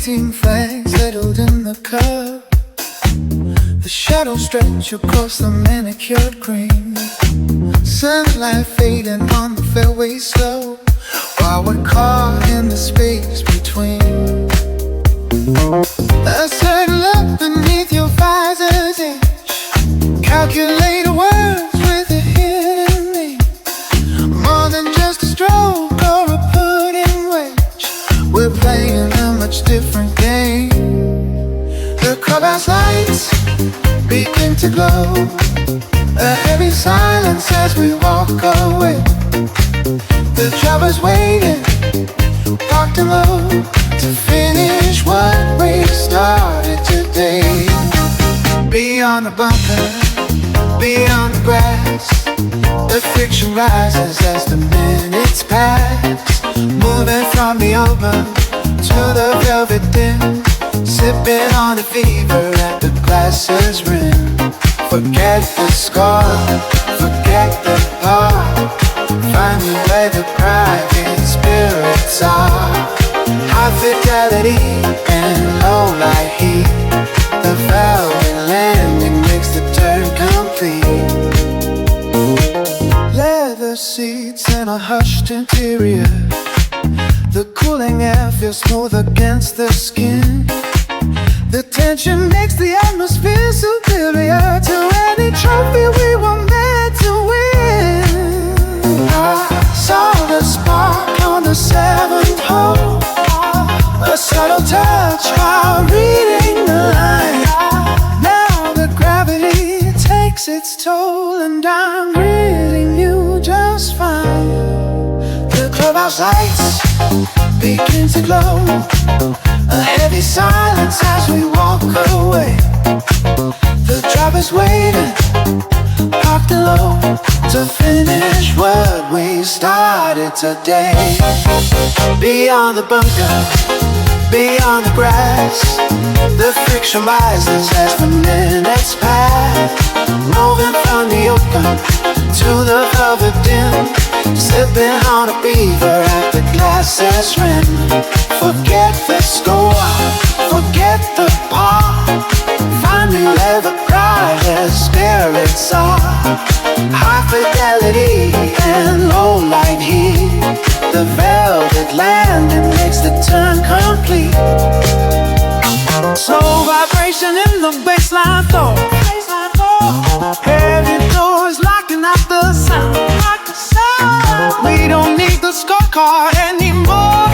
18 flags settled in the cup. The shadows stretch across the manicured cream. Sunlight fading on the fairway slope, while we're caught in the space between. A certain look beneath your visor's edge, calculated words with a hidden meaning. More than just a stroke or a put-in wedge, we're playing a much different game. The clubhouse lights begin to glow, a heavy silence as we walk away. The driver's waiting, parked and low, to finish what we started today. Beyond the bunker, beyond the grass, the friction rises as the minutes pass. Moving from the open to the velvet dim, sipping on the fever at the glass's rim. Forget the scar, forget the part, find me where the private spirits are. High fidelity and low light heat, the velvet landing makes the turn complete. Leather seats and a hushed interior, the cooling air feels smooth against the skin. The tension makes the atmosphere superior to any trophy we were meant to win. I saw the spark on the seventh hole, a subtle touch while reading the line. Now the gravity takes its toll, and I'm reading you just fine. The clubhouse lights begin to glow, a heavy silence as we walk away. The driver's waiting, parked low, to finish what we started today. Beyond the bunker, beyond the grass, the friction rises as the minutes pass. Moving from the open to the velvet dim, sipping on a beaver at the glass's rim. Forget the score, forget the part, find me where the brightest spirits are. High fidelity and low light heat, the velvet landing makes the turn complete. Slow vibration in the baseline floor, heavy doors locking out the sound. We don't need the scorecard anymore.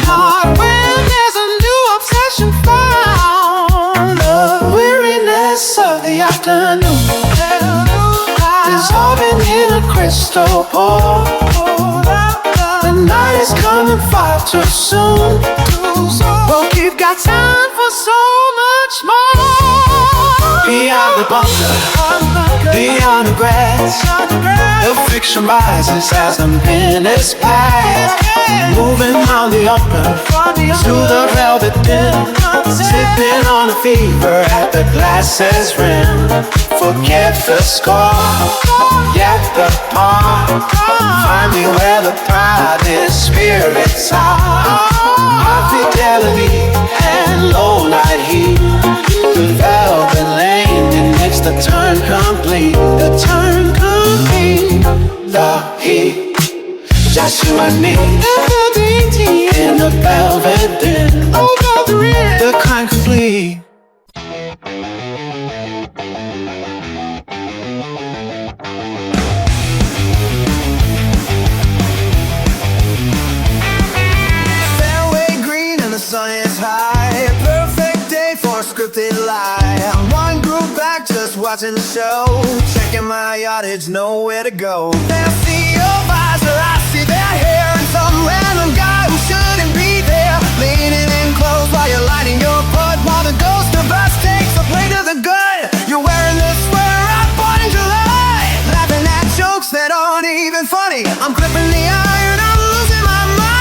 Not when there's a new obsession found. The weariness of the afternoon, dissolving in a crystal ball. The night is coming far too soon, but we've got time for so much more. Beyond the bunker, beyond the grass, the friction rises as the minutes pass. Moving on the open to the velvet dim, sipping on the fever at the glass's rim. Forget the score, forget the part, find me where the private spirits are. High fidelity and low light heat, the velvet landing makes the turn complete. The turn complete, the heat, just you and me in the velvet dim, the kind complete. Fairway green and the sun is high, a perfect day for a scripted lie. One group back just watching the show, checking my yardage, nowhere to go. Then I see your visor, I see their hair, and some random guy who shouldn't be there, leaning in close while you're lighting your putt, while the ghost of us takes a plate of the gut. You're wearing the sweater I bought in July, laughing at jokes that aren't even funny. I'm clipping the iron, I'm losing my mind.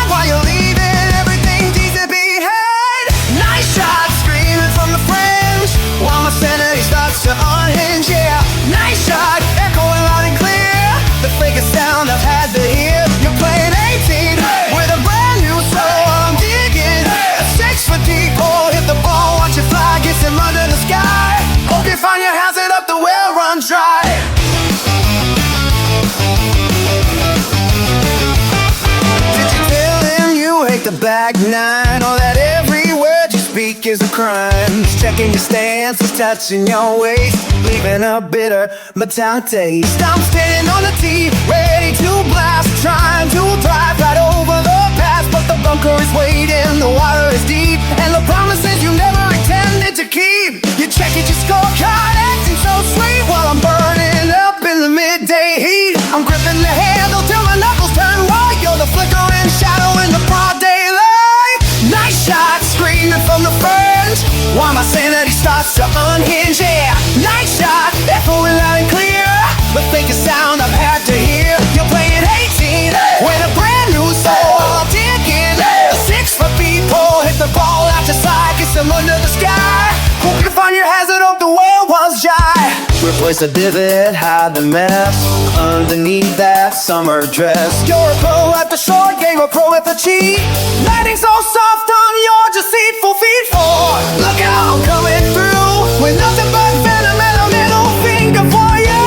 the back nine, or that every word you speak is a crime. Checking your stance, touching your waist, leaving a bitter metallic taste. I'm standing on the tee, ready to blast, trying to drive right over the past, but the bunker is waiting, the water is deep, and the promises you never intended to keep. You check it, your scorecard, acting so sweet, while I'm burning up in the midday heat. I'm gripping the handle till my knuckles turn white. You're the flickering shadow in the broad daylight. Nice shot, screaming from the fringe, while my sanity starts to unhinge. Yeah, nice shot, echoing loud and clear, the fakest sound I've had to hear. You're playing 18 with a brand new soul. I'm digging a 6-foot people, hit the ball out your side, kiss them under the sky. Hope you find your hazard, hope the whale was dry. Replace the divot, hide the mess underneath that summer dress. You're a pro at the short game, a pro at the cheat, landing so soft on your deceitful feet. For look out, I'm coming through with nothing but venom and a middle finger for you.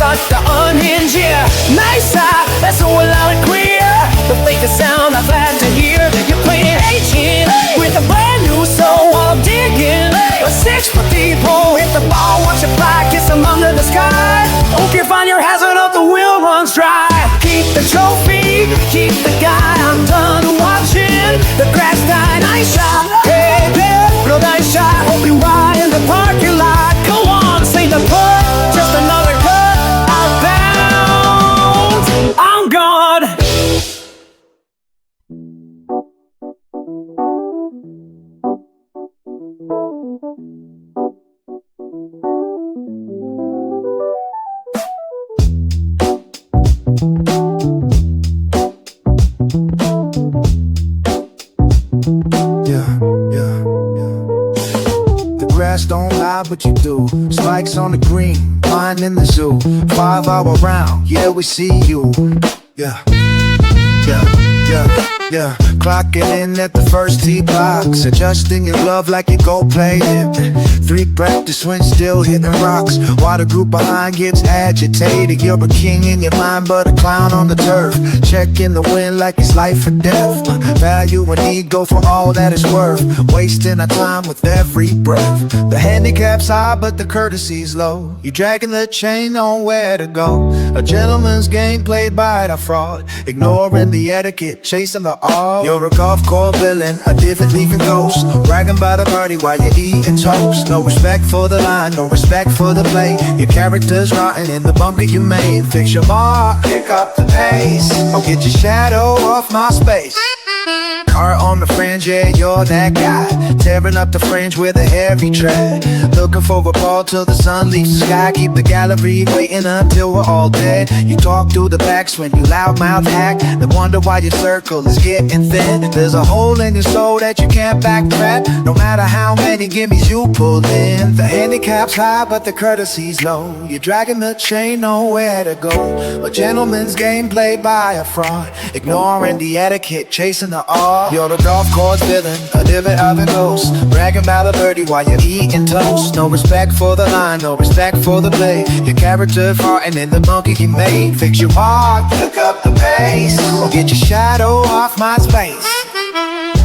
To unhinge, yeah. Nice eye, that's so loud and clear, the fakest sound I've had to hear. You're playing 18 with a brand new soul, while I'm digging a 6-foot people, hit the ball, watch it fly, kiss them under the sky. Hope you find your hazard, up the wheel runs dry. Keep the trophy, keep the guy, I'm done watching the grass die. Nice shot, hey babe, real nice shot. Hope you ride in the parking lot. Go on, say the putt, just another cut. I'm gone. The grass don't lie, but you do. Spikes on the green, mine in the zoo. 5-hour round, yeah, we see you. Yeah, yeah. Clocking in at the first tee box, adjusting your glove like you go play it. 3 practice swings, still hitting rocks, while the group behind gets agitated. You're a king in your mind, but a clown on the turf, checking the wind like it's life or death. Value and ego for all that it's worth, wasting our time with every breath. The handicap's high, but the courtesy's low. You dragging the chain on where to go. A gentleman's game played by a fraud, ignoring the etiquette, chasing the art. You're a golf course villain, a divot leaving ghost, bragging by the party while you're eating toast. No respect for the line, no respect for the play. Your character's rotten in the bunker you made. Fix your mark, pick up the pace, or get your shadow off my space. Car on the fringe, yeah, you're that guy, tearing up the fringe with a heavy tread, looking for a ball till the sun leaves the sky. Keep the gallery waiting until we're all dead. You talk through the backswing, you loudmouth hack, then wonder why your circle is getting thin. There's a hole in your soul that you can't backtrack, no matter how many gimmies you pull in. The handicap's high, but the courtesy's low. You're dragging the chain, nowhere to go. A gentleman's game played by a fraud, ignoring the etiquette, chasing the art. You're the golf course villain, a divot of a ghost, bragging about a birdie while you're eating toast. No respect for the line, no respect for the play. Your character farting in the bunker you made. Fix your mark, pick up the pace, or get your shadow off my space.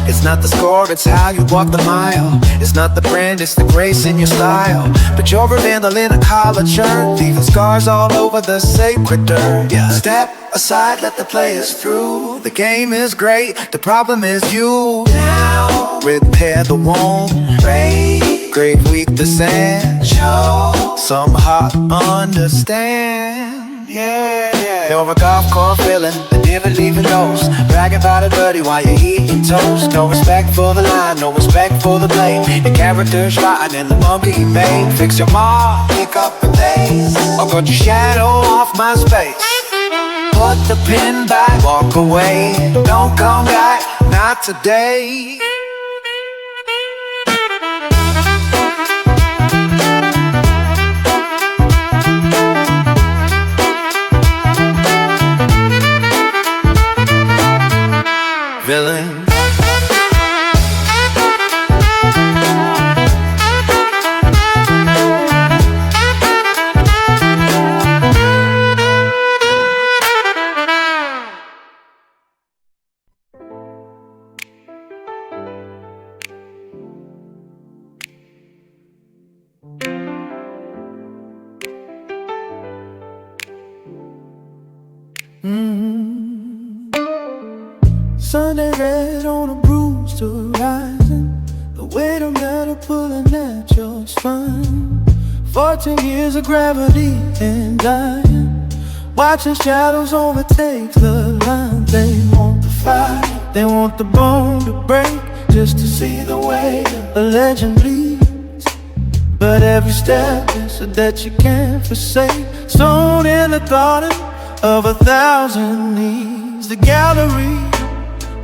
It's not the score, it's how you walk the mile. It's not the brand, it's the grace in your style. But you're a vandal in a collar shirt, leaving scars all over the sacred dirt. Yeah. Step aside, let the players through. The game is great, the problem is you. Now, repair the wound, great week the sand. Show some heart understand. Yeah. You're a golf course villain, the divot leaving ghost, bragging about a birdie while you're eating toast. No respect for the line, no respect for the blade. Your character's rotten in the bunker you made. Fix your mark, pick up the pace, or cut your shadow off my space. Put the pin back, walk away. Don't come back, not like today. Villain. Sunday red on a bruised horizon, the weight of metal pulling at your spine. 14 years of gravity and dying, watching shadows overtake the line. They want the fight, they want the bone to break, just to see the way a legend bleeds. But every step is a debt you can't forsake, stone in the garden of 1,000 knees. The gallery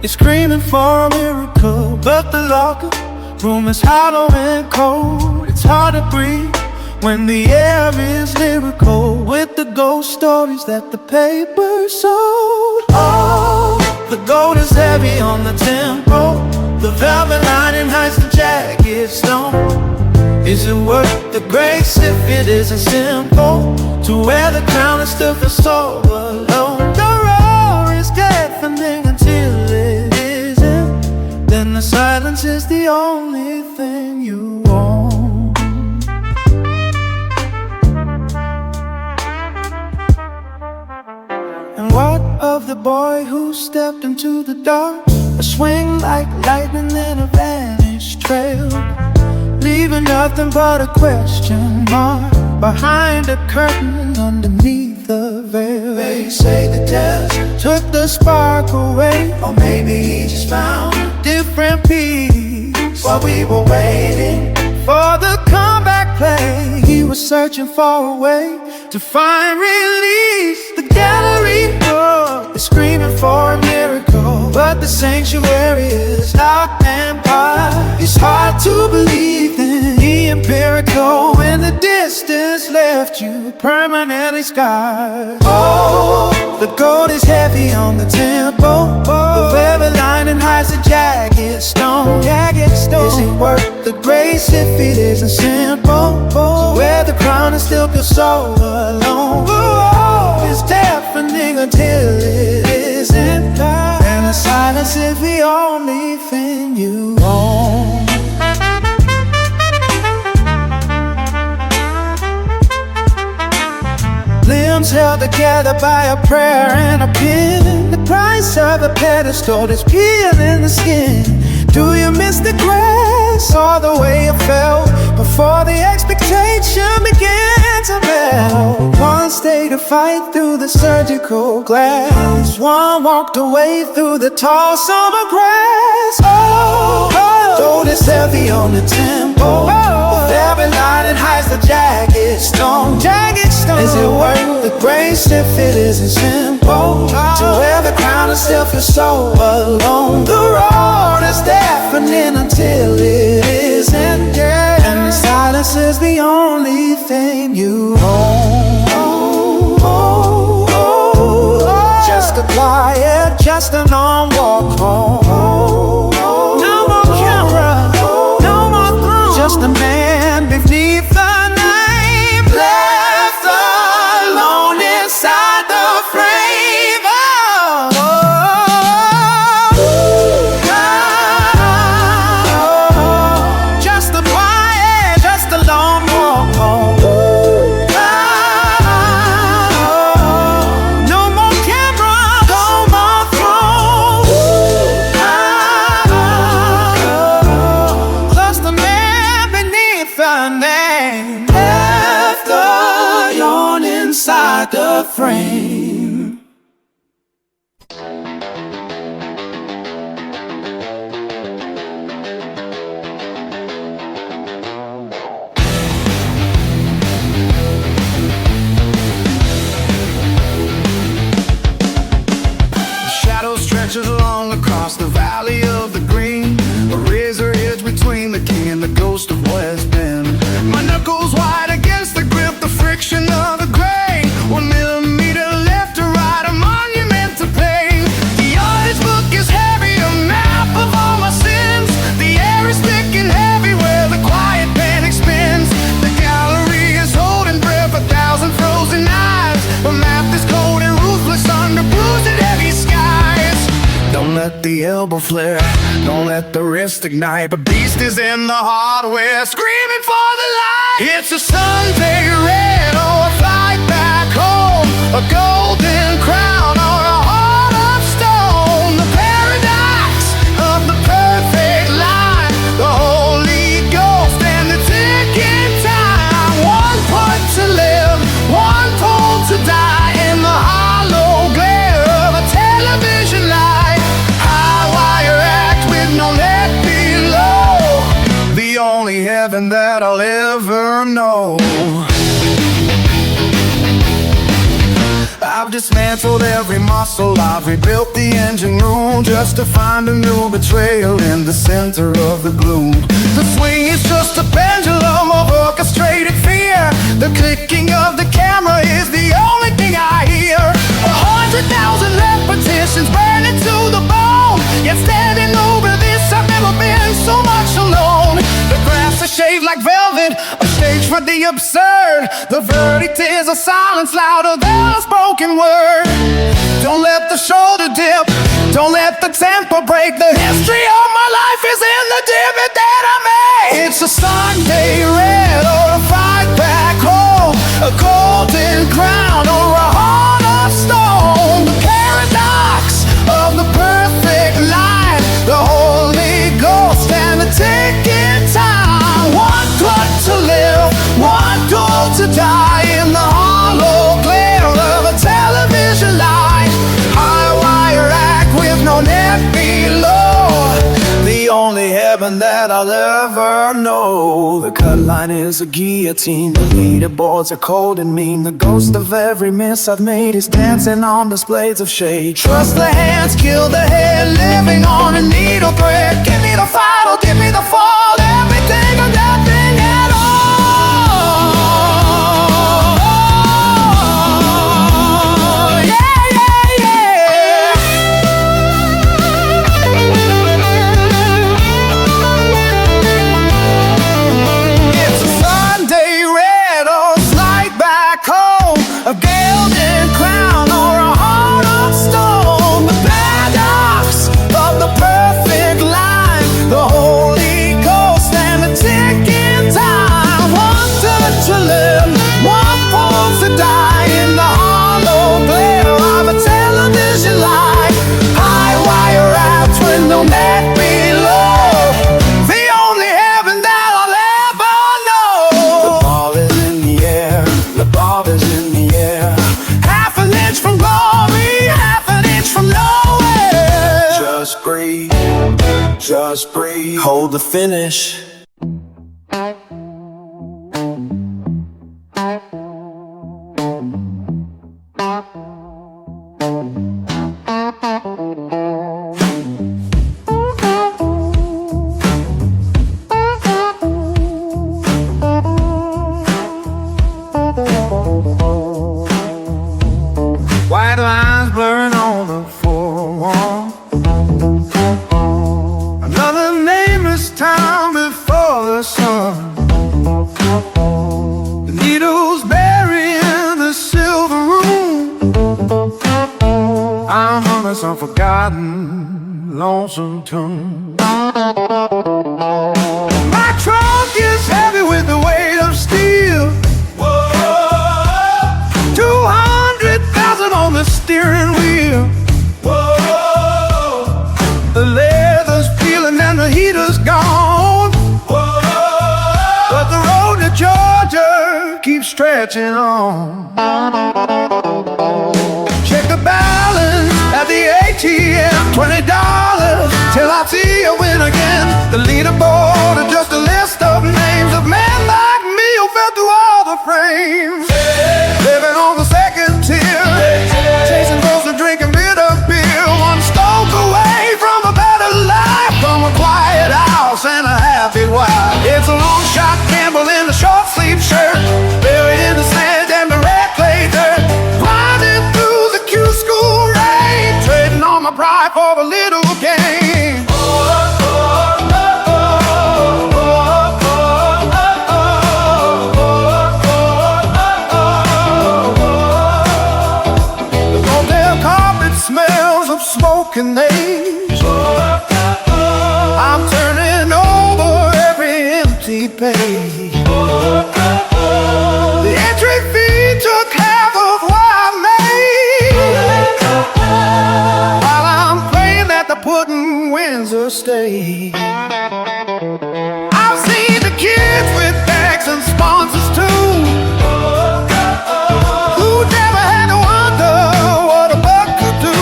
is screaming for a miracle, but the locker room is hollow and cold. It's hard to breathe when the air is lyrical with the ghost stories that the paper sold. Oh, the gold is heavy on the tempo, the velvet lining hides the jagged stone. Is it worth the grace if it isn't simple to wear the crown and still feel so alone? The roar is deafening until it isn't, then the silence is the only thing you own. And what of the boy who stepped into the dark, a swing like lightning and a vanished trail, leaving nothing but a question mark behind a curtain underneath the veil? They say the desert took the spark away, or maybe he just found a different piece. While we were waiting for the comeback play, he was searching for a way to find release. The gallery door is screaming for a miracle, but the sanctuary is locked and barred. It's hard to believe in the empirical when the distance left you permanently scarred. Oh, the gold is heavy on the tempo, the velvet lining hides the jagged stone. Is it worth the grace if it isn't simple to wear the crown and still feel so alone? Oh, it's deafening until it isn't, and the silence is the only thing you own. Limbs held together by a prayer and a pin, the price of a pedestal is peeling the skin. Do you miss the grass or the way it felt before the expectation began to melt? One stayed to fight through the surgical glass, one walked away through the tall summer grass. Oh, gold is heavy on the tempo, the velvet lining hides the jagged stone. Is it worth the grace if it isn't simple to wear the crown and still feel so alone? The roar is deafening until it isn't, and the silence is the only thing you own. Just a quiet, just a long walk home. No more camera, no more throne, just a man beneath the name, left alone inside the frame. Just a quiet, just a long walk home. No more camera, no more throne, just a man beneath the name, left alone inside the frame. The shadow stretches along across across the valley of the green, a razor edge between the king and the ghost of what has been. My knuckles wide against the grip, the friction of the grain. 1 millimeter left or right, a monument to pain. The yardage book is heavy, a map of all my sins. The air is thick and heavy where the quiet panic spins. The gallery is holding breath, 1,000 frozen eyes. A map that's cold and ruthless under bruised and heavy skies. Don't let the elbow flare, don't let the wrist ignite. A beast is in the hardware, screaming for the light. It's a Sunday red or a flight back home, a golden crown or a heart of stone. The paradox of the perfect line, the Holy Ghost and the ticking time. One point to live, one pull to die in the hollow glare of a television light. High wire act with no net below, the only heaven that I'll ever know. I've dismantled every muscle, I've rebuilt the engine room, just to find a new betrayal in the center of the gloom. The swing is just a pendulum of orchestrated fear. The clicking of the camera is the only thing I hear. 100,000 repetitions burning to the bone, yet standing over this I've never been so much alone. The grass is shaved like velvet, a stage for the absurd. The verdict is a silence louder than a spoken word. Don't let the shoulder dip, don't let the tempo break. The history of my life is in the divot that I made. It's a Sunday red or a fight back home, a golden crown or a heart of stone. The paradox of the perfect line, the Holy Ghost and the ticking time. One cut to live, one goal to die in the hollow glare of a television light. High wire act with no net below, the only heaven that I'll ever know. The cut line is a guillotine, the leaderboards are cold and mean. The ghost of every miss I've made is dancing on displays of shade. Trust the hands, kill the head, living on a needle thread. Give me the fight or give me the fall, everything or nothing at all. A golden crown or a heart of stone. The paradox of the perfect line, the Holy Ghost and the ticking time. One touch to live, one pulse to die in the hollow glare of a television light. High wire wrapped with no net below, the only heaven that I'll ever know. The ball is in the air, the ball is in the air. Half an inch from glory, half an inch from nowhere. Just breathe, hold the finish. White lines blurring on the floor. Another nameless town before the sun. The needles burying the silver room. I'm humming some forgotten, lonesome tune. My trunk is heavy with the weight of steel. 200,000 on the steering wheel. Whoa. The leather's peeling and the heater's gone. Whoa. But the road to Georgia keeps stretching on. Check the balance at the ATM, $20 till I see you win again. The leaderboard is just a list of names of men like me who fell through all the frames. Living on the second tier, chasing girls and drinking bitter beer, one stroke away from a life for a little game. The hotel carpet smells of smoke and age. I'm turning over every empty page. The entry fee took half of what I made, while I'm praying that the pudding wins the stage. I've seen the kids with bags and sponsors too, who never had to wonder what a buck could do.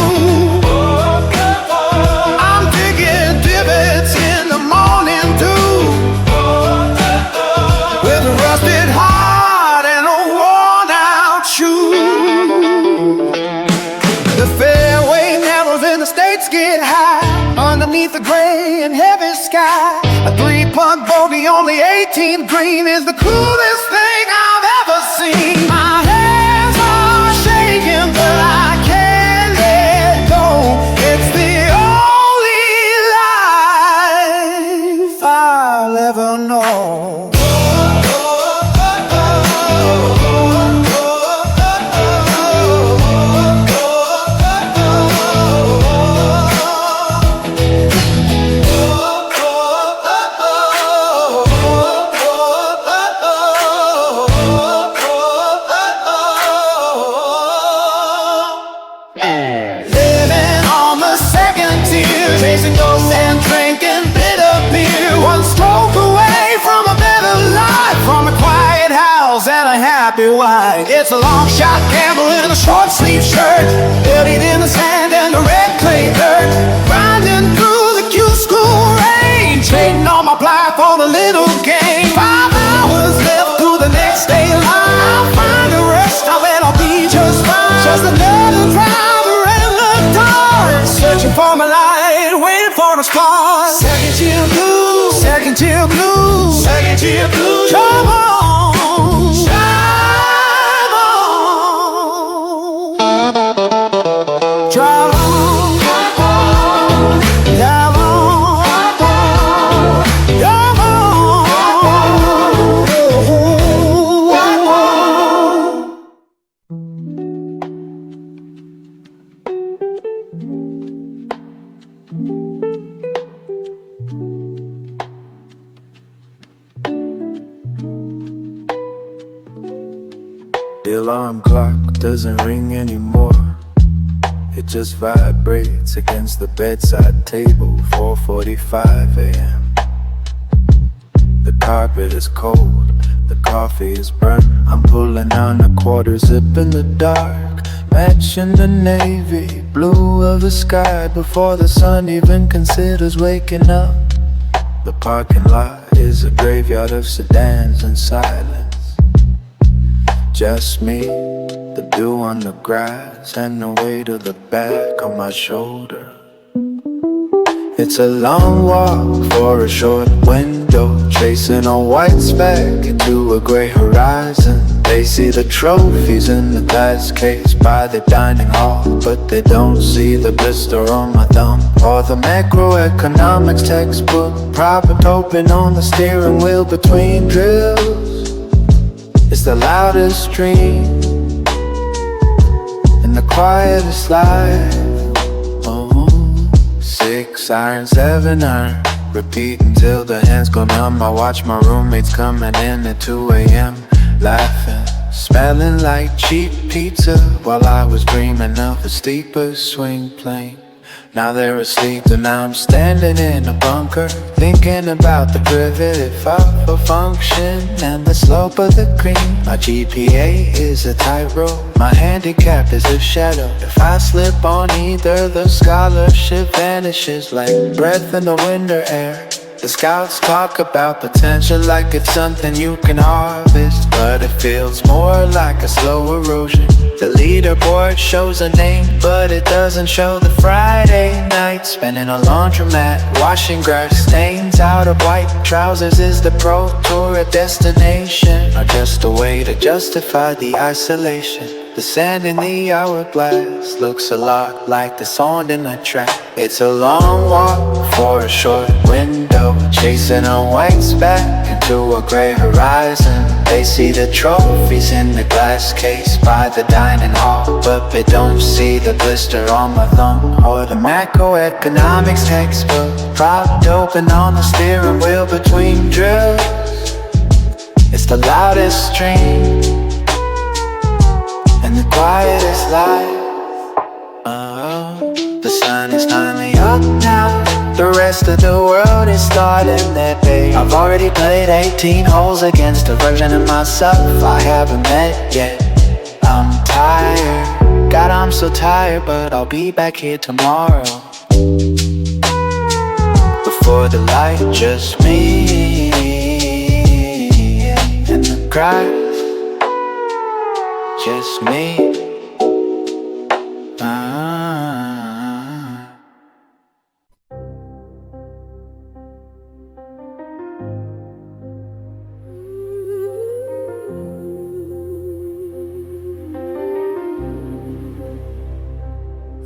I'm digging divots in the morning dew, with a rusted heart and a worn out shoe. The fairway narrows and the stakes get high, underneath the gray and heavy sky. A 3-putt bogey on the 18th green is the coolest thing I've ever seen. My hands are shaking, but I can't let go. It's the only life I'll ever know. Living on the second tier, chasing ghosts and drinking bitter beer, one stroke away from a better life, from a quiet house and a happy wife. It's a long shot gamble in a short sleeve shirt, buried in the sand and the red clay dirt, grinding through the Q school rain, trading all my pride for the little game. 5 hours left to the next day line. I'll find a rest stop and I'll be just fine. Just another driver in the dark, searching for my light, waiting for a spark. Second tier blues, second tier blues, second tier blues. Come on, drive on, drive on, drive on, drive The alarm clock doesn't ring anymore. It just vibrates against the bedside table. 4:45 a.m. The carpet is cold, the coffee is burnt. I'm pulling on a quarter zip in the dark, matching the navy blue of the sky before the sun even considers waking up. The parking lot is a graveyard of sedans and silence. Just me, the dew on the grass, and the weight of the back on my shoulder. It's a long walk for a short window, chasing a white speck into a gray horizon. They see the trophies in the glass case by the dining hall, but they don't see the blister on my thumb, or the macroeconomics textbook propped open on the steering wheel between drills. It's the loudest dream and the quietest life. Oh, 6 iron, 7 iron, repeat until the hands go numb. I watch my roommates coming in at 2 a.m. laughing, smelling like cheap pizza, while I was dreaming of a steeper swing plane. Now they're asleep and now I'm standing in a bunker, thinking about the privilege of a function and the slope of the cream. My GPA is a tightrope, my handicap is a shadow. If I slip on either, the scholarship vanishes like breath in the winter air. The scouts talk about potential like it's something you can harvest, but it feels more like a slow erosion. The leaderboard shows a name, but it doesn't show the Friday night spent in a laundromat, washing grass stains out of white trousers. Is the pro tour a destination, or just a way to justify the isolation? The sand in the hourglass looks a lot like the song in the track. It's a long walk for a short window, chasing a white speck into a gray horizon. They see the trophies in the glass case by the dining hall, but they don't see the blister on my thumb or the macroeconomics textbook propped open on the steering wheel between drills. It's the loudest stream and the quietest life. The sun is finally up now. The rest of the world is starting their day. I've already played 18 holes against a version of myself I haven't met yet. I'm tired, God, I'm so tired, but I'll be back here tomorrow. Before the light, just me and the crowd. Just me.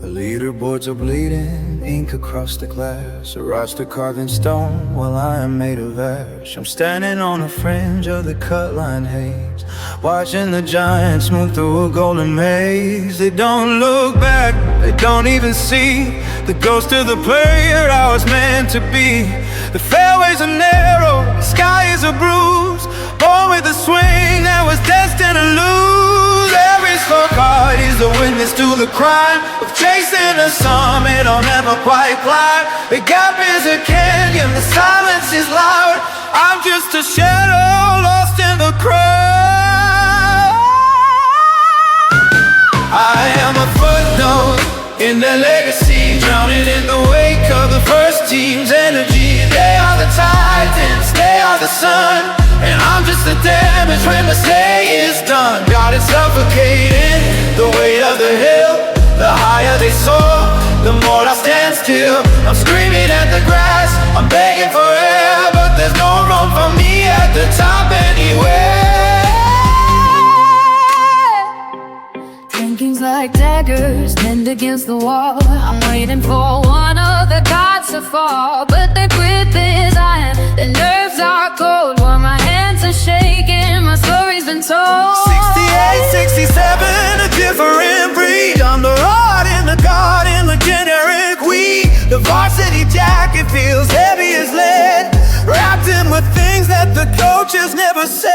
The leaderboards are bleeding, ink across the glass, a roster carved in stone while I am made of ash. I'm standing on the fringe of the cut line haze, watching the giants move through a golden maze. They don't look back, they don't even see the ghost of the player I was meant to be. The fairways are narrow, the sky is a bruise, born with a swing that was destined to lose. Every scorecard is a witness to the crime of chasing a summit I'll never quite climb. The gap is a canyon, the silence is loud. I'm just a shadow lost in the crowd. I am a footnote in their legacy, drowning in the wake of the first team's energy. They are the titans, they are the sun, and I'm just the damage when the day is done. God is suffocating, the weight of the hill. The higher they soar, the more I stand still. I'm screaming at the grass, I'm begging for air, but there's no room for me at the top anywhere. Thinking's like daggers pinned against the wall. I'm waiting for one of the gods to fall, but they breathe this iron, their nerves are cold. While my hands are shaking, my story's been told. 68, 67, a different breed. I'm the rod in the garden, the generic weed. The varsity jacket feels heavy as lead, wrapped in with things that the coaches never said.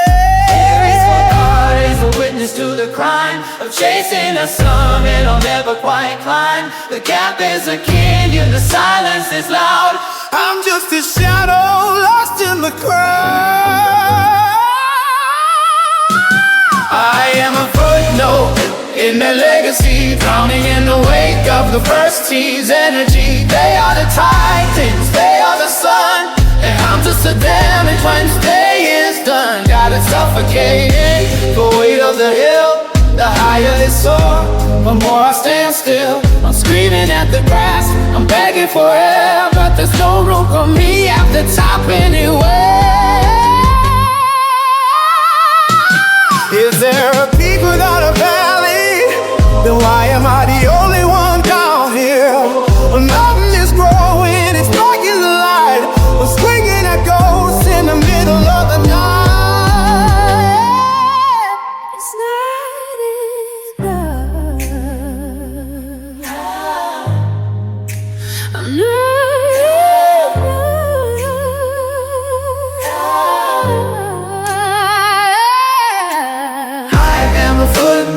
Every scorecard is a witness to the crime of chasing a summit I'll never quite climb. The gap is a canyon, the silence is loud. I'm just a shadow lost in the crowd. I am a footnote in their legacy, drowning in the wake of the first team's energy. They are the titans, they are the sun, and I'm just the damage when today is done. God is suffocating, the weight of the hill. The higher they soar, the more I stand still. I'm screaming at the grass, I'm begging for air, but there's no room for me at the top anywhere. Is there a peak without a valley? Then why am I the only one down here? A mountain is growing, it's blocking the light. I'm swinging at ghosts in the middle of the night. It's not enough. I'm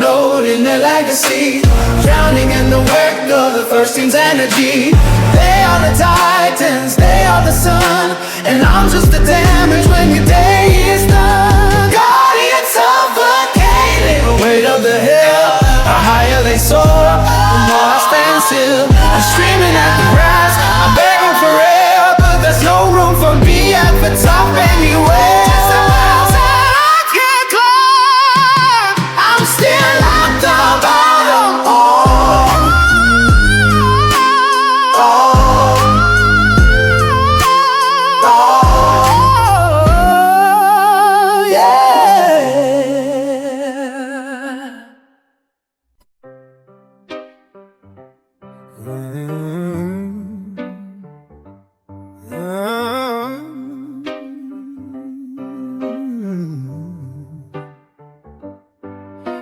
not in their legacy, drowning in the wake of the first team's energy. They are the titans, they are the sun, and I'm just the damage when your day is done. Guardian suffocating, the weight of the hill. The higher they soar, the more I stand still. I'm screaming at the grass, I'm begging for air, but there's no room for me at the top anywhere.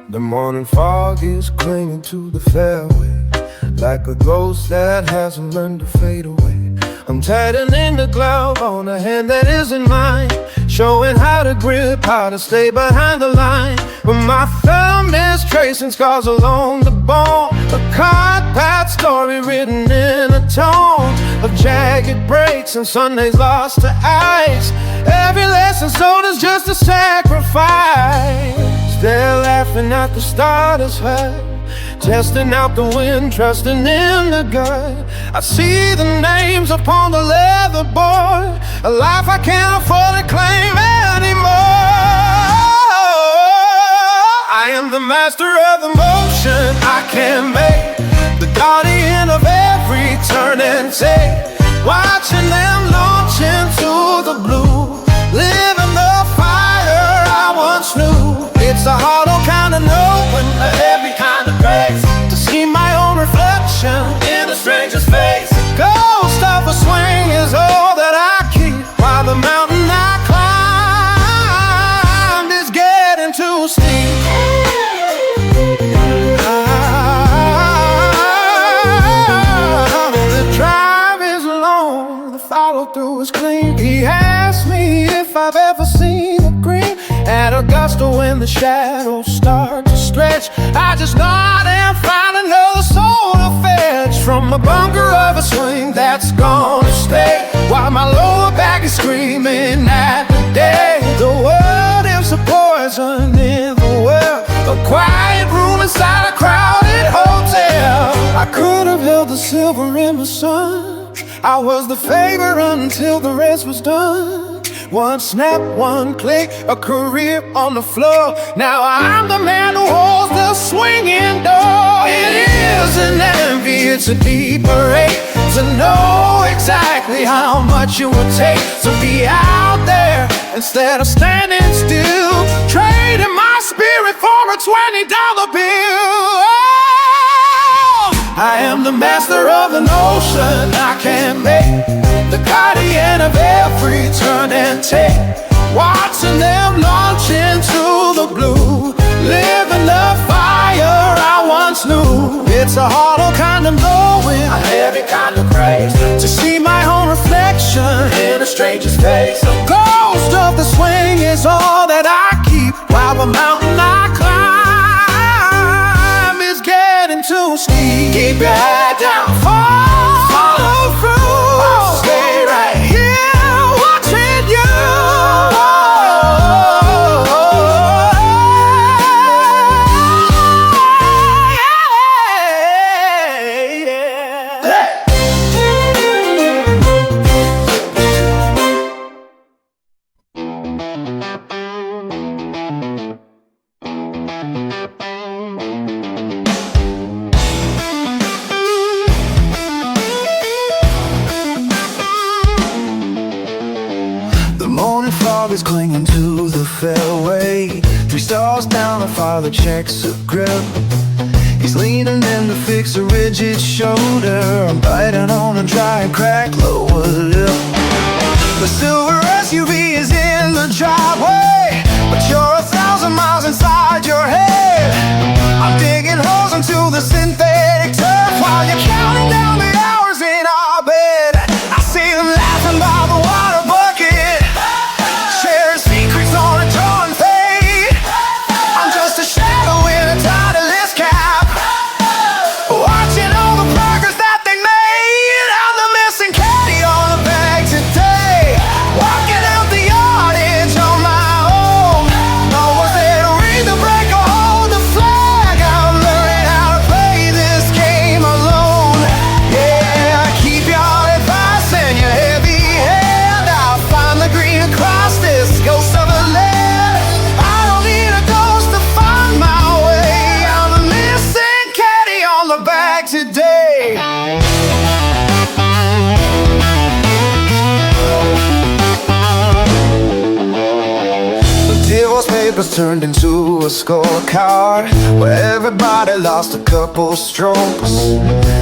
The morning fog is clinging to the fairway, like a ghost that hasn't learned to fade away. I'm tightening the glove on a hand that isn't mine, showing how to grip, how to stay behind the line. But my thumb is tracing scars along the bone, a card-path story written in a tone of jagged breaks and Sundays lost to ice. Every lesson sold is just a sacrifice. They're laughing at the starter's hut, testing out the wind, trusting in the gut. I see the names upon the leather board, a life I can't afford to claim anymore. I am the master of the motion I can make, the guardian of every turn and take, watching them launch into the blue, living the fire I once knew. It's a hollow kind of knowing, a heavy kind of grace, to see my own reflection in a stranger's face. The ghost of a swing is all that I keep, while the mountain I climbed is getting too steep. The drive is long, the follow through is clean. He asked me if I've ever seen a green at Augusta when the shadows start to stretch. I just nod and find another soul to fetch from a bunker of a swing that's gonna stay, while my lower back is screaming at the day. The world is a poison in the well, a quiet room inside a crowded hotel. I could have held the silver in the sun, I was the favorite until the rest was done. One snap, one click, a career on the floor. Now I'm the man who holds the swinging door. It isn't envy, it's a deeper ache, to know exactly how much it would take to be out there instead of standing still, trading my spirit for a $20 bill. I am the master of the notion I can make, the guardian of every turn and take, watching them launch into the blue, living the fire I once knew. It's a hollow kind of knowing, a heavy kind of grace, to see my own reflection in a stranger's face. The ghost of the swing is all that I keep, while the mountain I climb is getting too steep. Keep your head down, follow through, stay right here watching you. Is clinging to the fairway, 3 stars down, the father checks a grip. He's leaning in to fix a rigid shoulder, I'm biting on a dry and cracked lower lip. The silver SUV is in the driveway, but you're 1,000 miles inside your head. I'm digging holes into the synthetic turf while you're counting down the hours in our bed. I see them laughing by the water bucket, sharing secrets on a torn fade. I'm just a shadow in a Titleist cap, watching all the progress that they made. I'm the missing caddy on the bag today, walking out the yardage on my own. No one's there to read the break or hold the flag. I'm learning how to play this papers turned into a scorecard where everybody lost a couple strokes.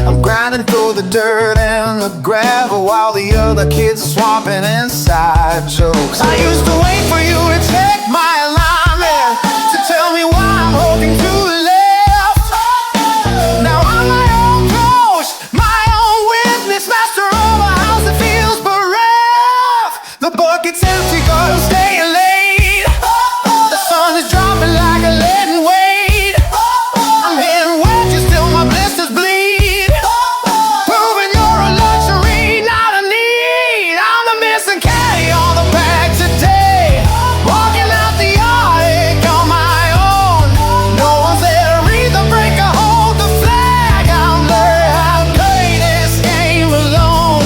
I'm grinding through the dirt and the gravel while the other kids are swamping inside jokes. I used to wait for you to check my alignment, to tell me why I'm holding to the left. Now I'm my own coach, my own witness, master of a house that feels bereft. The bucket's empty, girl, I'm staying late. The sun is dropping like a leaden weight. I'm hitting wedges till my blisters bleed, proving you're a luxury, not a need. I'm the missing caddy on the back today, walking out the attic on my own. No one's there to read the break or hold the flag. I'm learning how to play this game alone.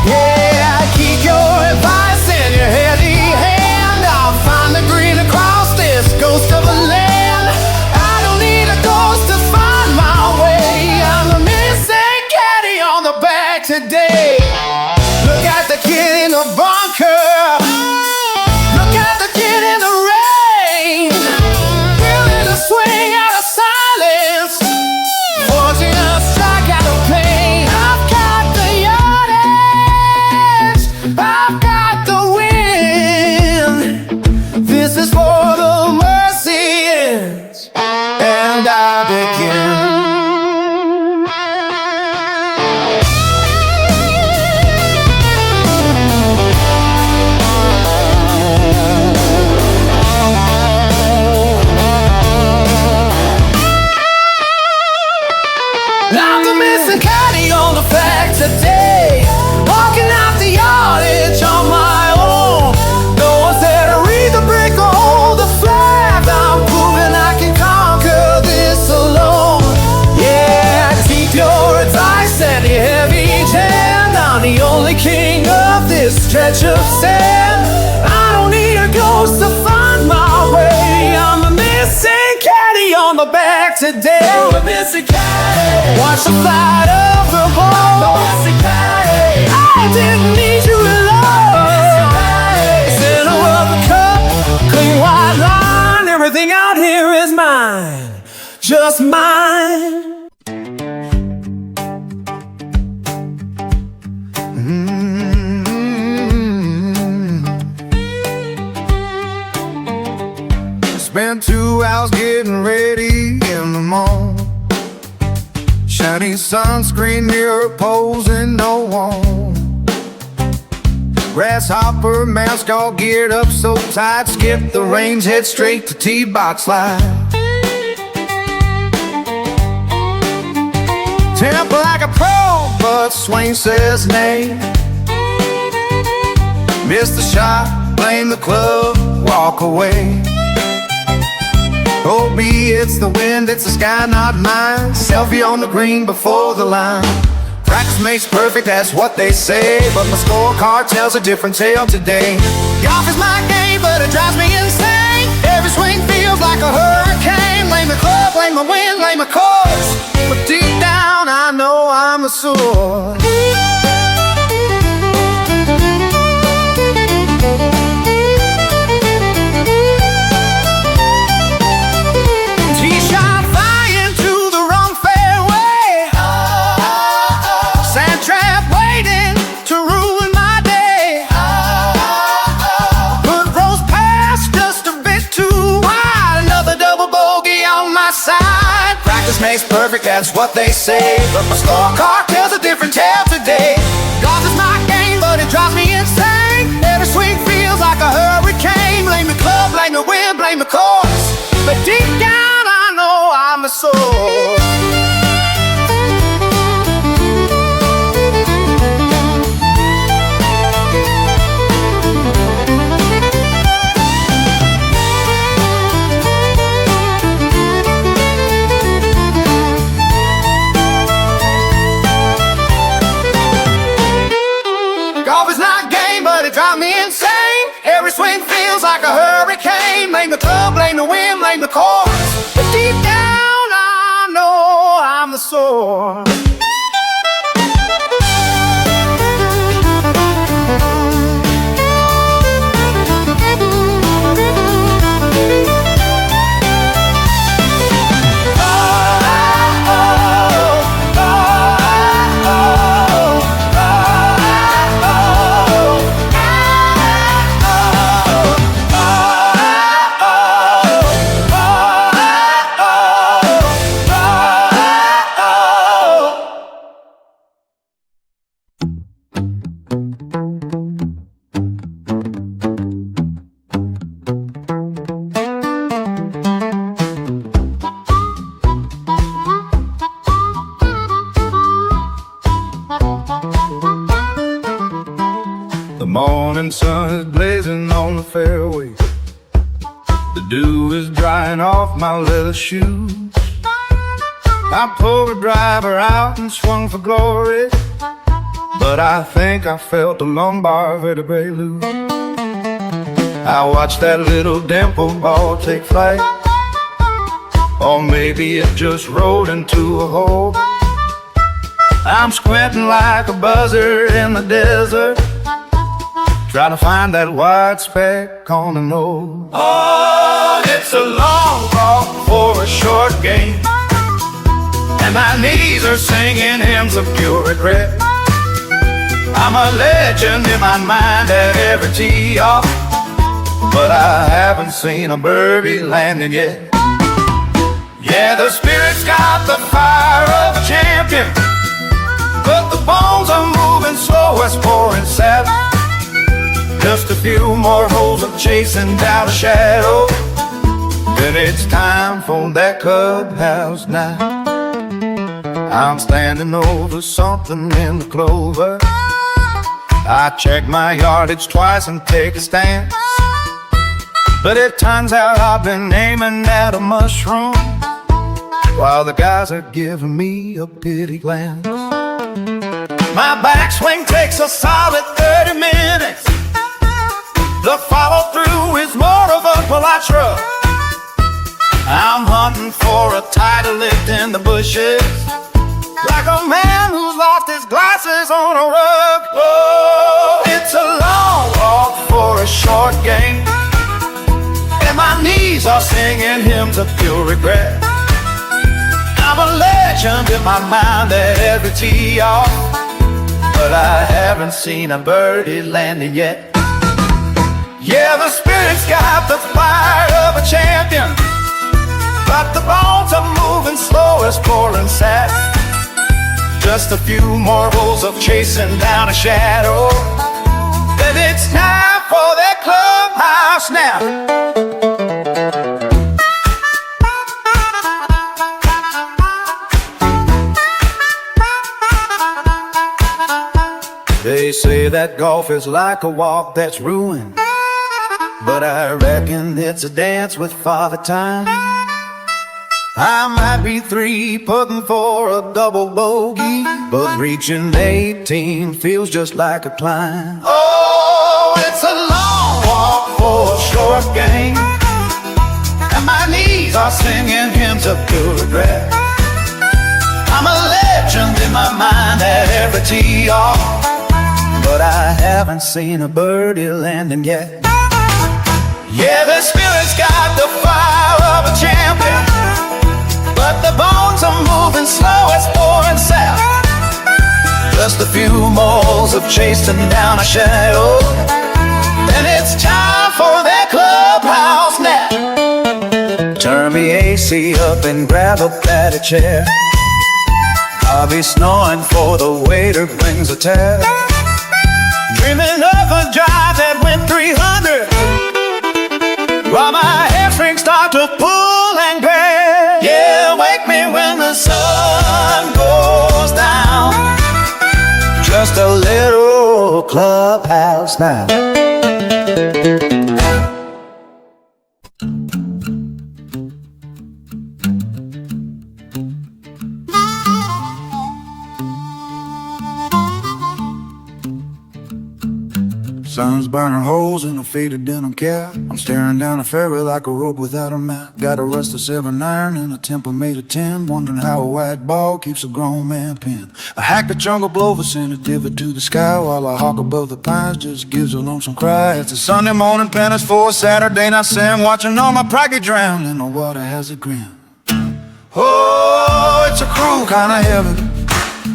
Yeah, keep your advice in your heady hand. I'll find the green across this ghost of a land. I don't need a ghost to find my way. I'm the missing caddy on the back today. Look at the kid in the bunker. Look at the kid in the rain, feeling the swing out of silence, forging a strike out of pain. I've got the yardage, I've got the wind. This is for the mercy ends, and I begin. I'm the missing caddy on the flag today, walking out the yardage on my own. No one's there to read the break or hold the flag. I'm proving I can conquer this alone. Yeah, keep your advice and your heavy hand. I'm the only king of this stretch of sand. I don't need a ghost to find my way. I'm the missing caddy on the back today. I'm the missing caddy. Watch the flight of the ball. The missing caddy. I didn't need you alone. Center of the cup, clean white line. Everything out here is mine, just mine. Spent 2 hours getting ready in the mall, shiny sunscreen, mirror posing no wall. Grasshopper mask all geared up so tight, skip the range, head straight to T-box live. Tempo like a pro, but swing says nay. Miss the shot, blame the club, walk away. Oh, me, it's the wind, it's the sky, not mine. Selfie on the green before the line. Practice makes perfect, that's what they say, but my scorecard tells a different tale today. Golf is my game, but it drives me insane. Every swing feels like a hurricane. Blame the club, blame the wind, blame the course, but deep down I know I'm a source. T-shot flying to the wrong fairway. Sand trap waiting to ruin my day. Put Rose past just a bit too wide. Another double bogey on my side. Practice makes perfect, that's what they say, but my scorecard tells a different tale today. Golf is my game, but it drives me insane. Every swing feels like a hurricane. Blame the club, blame the wind, blame the course, but deep down I know I'm a soul. Golf is not game, but it drives me insane. Every swing feels like a hurricane. Blame the club, blame the wind, blame the course, but deep down I know I'm the source. The morning sun is blazing on the fairway. The dew is drying off my leather shoes. I pulled the driver out and swung for glory, but I think I felt the lumbar vertebrae loose. I watched that little dimple ball take flight, or maybe it just rolled into a hole. I'm squinting like a buzzard in the desert, trying to find that white speck on the nose. Oh, it's a long walk for a short game, and my knees are singing hymns of pure regret. I'm a legend in my mind at every tee off, but I haven't seen a birdie landing yet. Yeah, the spirit's got the fire of a champion, but the bones are moving slow as pouring sap. Just a few more holes of chasing down a shadow, then it's time for that clubhouse night. I'm standing over something in the clover. I check my yardage twice and take a stance, but it turns out I've been aiming at a mushroom, while the guys are giving me a pity glance. My backswing takes a solid 30 minutes. The follow-through is more of a polite shrug. I'm hunting for a tighter lift in the bushes, like a man who's lost his glasses on a rug. Oh, it's a long walk for a short game, and my knees are singing hymns of pure regret. I'm a legend in my mind at every tee off, but I haven't seen a birdie landing yet. Yeah, the spirit's got the fire of a champion, but the bones are moving slow as pouring sap. Just a few more holes of chasing down a shadow, then it's time for that clubhouse nap. They say that golf is like a walk that's ruined, but I reckon it's a dance with Father Time. I might be 3-putting for a double bogey, but reaching 18 feels just like a climb. Oh, it's a long walk for a short game, and my knees are singing hymns of pure regret. I'm a legend in my mind at every tee off, but I haven't seen a birdie landing yet. Yeah, the spirit's got the fire of a champion, but the bones are moving slow as pouring sap. Just a few more holes of chasing down a shadow, then it's time for that clubhouse nap. Turn the AC up and grab a padded chair. I'll be snoring for the waiter brings a tab. Dreaming of a drive that went 300, while my hamstrings start to pull and grab. Yeah, wake me when the sun goes down. Just a little clubhouse now. Sun's burning holes in a faded denim cap. I'm staring down a ferry like a rope without a map. Got a rusted 7-iron and a temper made of tin, wondering how a white ball keeps a grown man pinned. I hacked a jungle blower, sent a divot to the sky, while a hawk above the pines just gives a lonesome cry. It's a Sunday morning penance for a Saturday night sim, watching all my pride drown in the water has a grin. Oh, it's a cruel kind of heaven,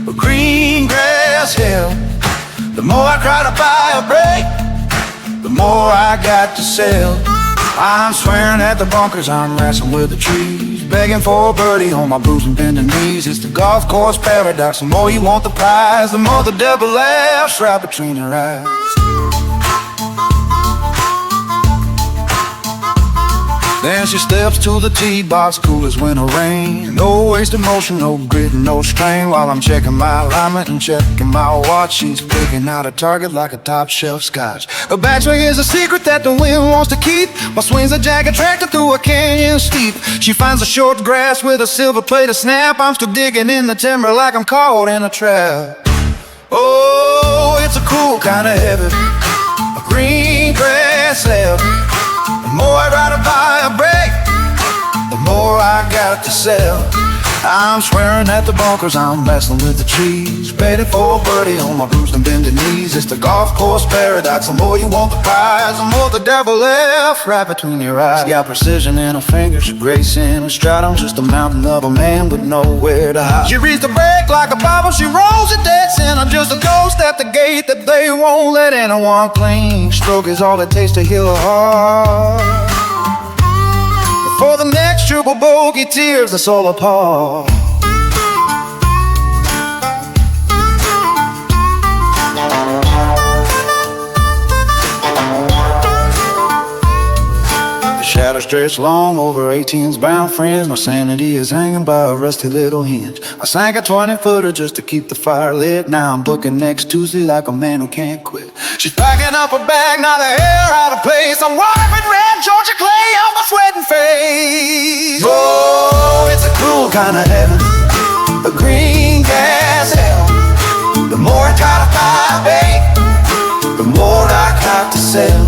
a green grass hill. The more I try to buy a break, the more I got to sell. I'm swearing at the bunkers, I'm wrestling with the trees, begging for a birdie on my bruised and bending knees. It's the golf course paradox. The more you want the prize, the more the devil laughs right between her eyes. Then she steps to the tee box, cool as winter rain. No wasted motion, no grit, no strain. While I'm checking my alignment and checking my watch, she's picking out a target like a top shelf scotch. Her backswing is a secret that the wind wants to keep. My swing's a jagged tractor through a canyon steep. She finds the short grass with a silver plated snap. I'm still digging in the timber like I'm caught in a trap. Oh, it's a cool kind of heaven, a green grass left. The more I try to buy a break, the more I got to sell. I'm swearing at the bunkers, I'm messing with the trees, waiting for a birdie on my bruised and bended knees. It's the golf course paradox. The more you want the prize, the more the devil left right between your eyes. She got precision in her fingers, a grace in her stride. I'm just a mountain of a man with nowhere to hide. She reads the break like a Bible, she rolls the dead sin. I'm just a ghost at the gate that they won't let in. A one clean stroke is all it takes to heal a heart. For the next triple bogey, tears us all apart. The shadows stretch long over 18's bound friends. My sanity is hanging by a rusty little hinge. I sank a 20-footer just to keep the fire lit. Now I'm booking next Tuesday like a man who can't quit. She's packing up her bag, now the hair out of place. I'm wiping red Georgia clay off my sweating face. Oh, it's a cool kind of heaven, a green gas hell. The more I try to buy bait, the more I got to sell.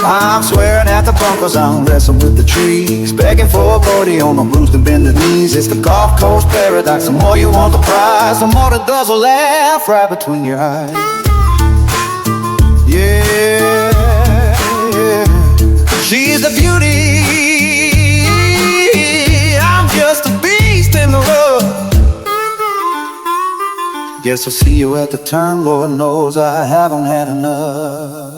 I'm swearing at the bunkers, I'm wrestling with the trees, begging for a birdie on my bruised and bended knees. It's the golf course paradox. The more you want the prize, the more the does will laugh right between your eyes. Yeah, yeah. She's the beauty, I'm just a beast in the rough. Guess I'll see you at the turn, Lord knows I haven't had enough.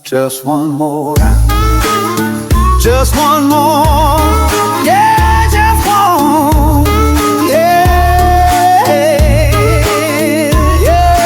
Just one more round, just one more, yeah, just one, yeah, yeah.